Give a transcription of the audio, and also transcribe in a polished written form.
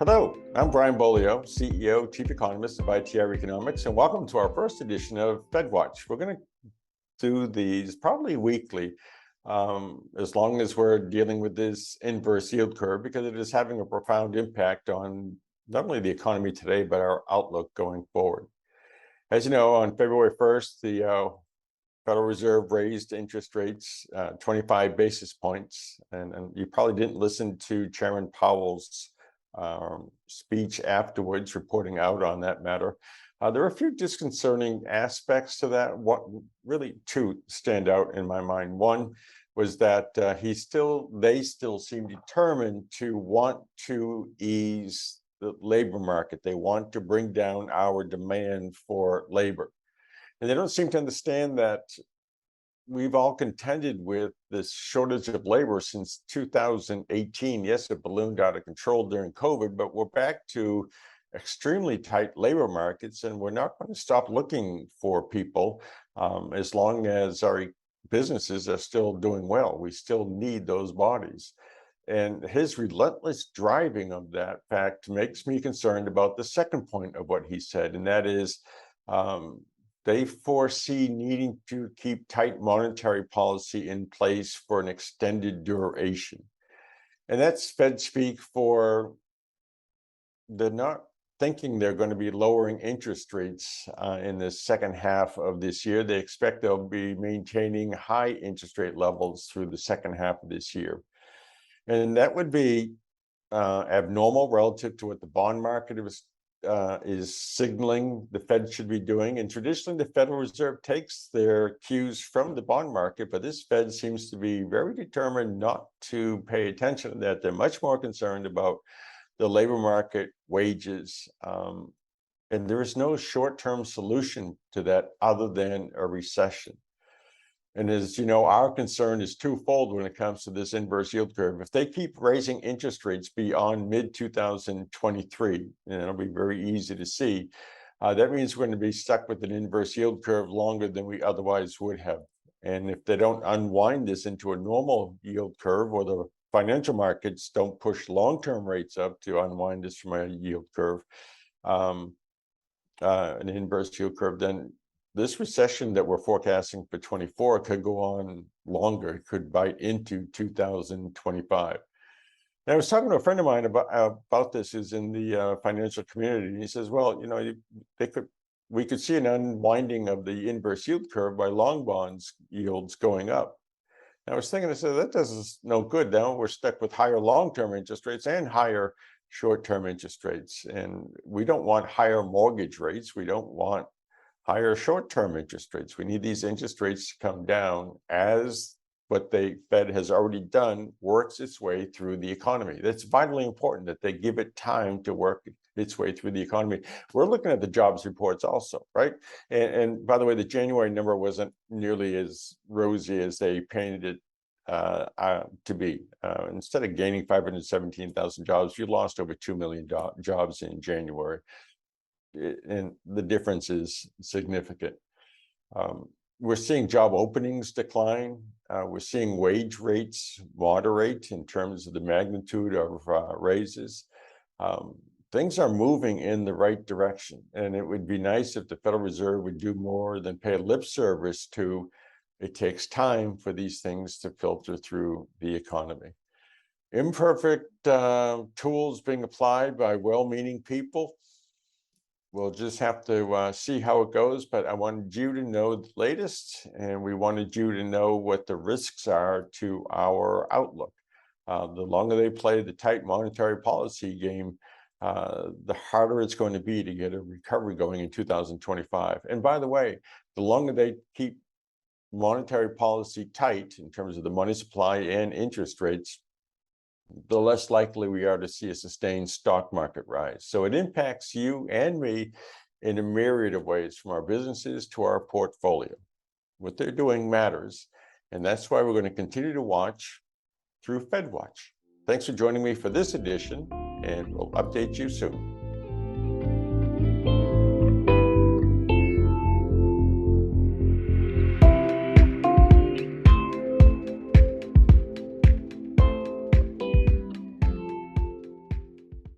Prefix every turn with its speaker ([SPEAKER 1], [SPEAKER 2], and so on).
[SPEAKER 1] Hello, I'm Brian Beaulieu, CEO, Chief Economist of ITR Economics, and welcome to our first edition of FedWatch. We're going to do these probably weekly, as long as we're dealing with this inverse yield curve, because it is having a profound impact on not only the economy today, but our outlook going forward. As you know, on February 1st, the Federal Reserve raised interest rates 25 basis points, and you probably didn't listen to Chairman Powell's speech afterwards, reporting out on that matter. There are a few disconcerting aspects to that. What really two stand out in my mind. One was that they still seem determined to want to ease the labor market. They want to bring down our demand for labor. And they don't seem to understand that we've all contended with this shortage of labor since 2018. Yes, it ballooned out of control during COVID, but we're back to extremely tight labor markets, and we're not going to stop looking for people as long as our businesses are still doing well. We still need those bodies. And his relentless driving of that fact makes me concerned about the second point of what he said, and that is they foresee needing to keep tight monetary policy in place for an extended duration. And that's Fed speak for they're not thinking they're going to be lowering interest rates in the second half of this year. They expect they'll be maintaining high interest rate levels through the second half of this year. And that would be abnormal relative to what the bond market is signaling the Fed should be doing. And traditionally, the Federal Reserve takes their cues from the bond market, but this Fed seems to be very determined not to pay attention to that. They're much more concerned about the labor market, wages, and there is no short-term solution to that other than a recession. And as you know, our concern is twofold when it comes to this inverse yield curve. If they keep raising interest rates beyond mid-2023, and it'll be very easy to see, that means we're going to be stuck with an inverse yield curve longer than we otherwise would have. And if they don't unwind this into a normal yield curve, or the financial markets don't push long-term rates up to unwind this from a yield curve, an inverse yield curve, then this recession that we're forecasting for 24 could go on longer. It could bite into 2025. And I was talking to a friend of mine about this, who's in the financial community, and he says, "Well, you know, we could see an unwinding of the inverse yield curve by long bonds yields going up." And I was thinking, I said, that does us no good. Now we're stuck with higher long-term interest rates and higher short-term interest rates, and we don't want higher mortgage rates. We don't want higher short-term interest rates. We need these interest rates to come down as what the Fed has already done works its way through the economy. That's vitally important that they give it time to work its way through the economy. We're looking at the jobs reports also, right? And by the way, the January number wasn't nearly as rosy as they painted it to be. Instead of gaining 517,000 jobs, you lost over 2 million jobs in January. And the difference is significant. We're seeing job openings decline. We're seeing wage rates moderate in terms of the magnitude of raises. Things are moving in the right direction, and it would be nice if the Federal Reserve would do more than pay lip service to. It takes time for these things to filter through the economy. Imperfect tools being applied by well-meaning people. We'll just have to see how it goes, but I wanted you to know the latest, and we wanted you to know what the risks are to our outlook. The longer they play the tight monetary policy game, the harder it's going to be to get a recovery going in 2025. And by the way, the longer they keep monetary policy tight in terms of the money supply and interest rates, the less likely we are to see a sustained stock market rise. So it impacts you and me in a myriad of ways, from our businesses to our portfolio. What they're doing matters, and that's why we're going to continue to watch through FedWatch. Thanks for joining me for this edition, and we'll update you soon.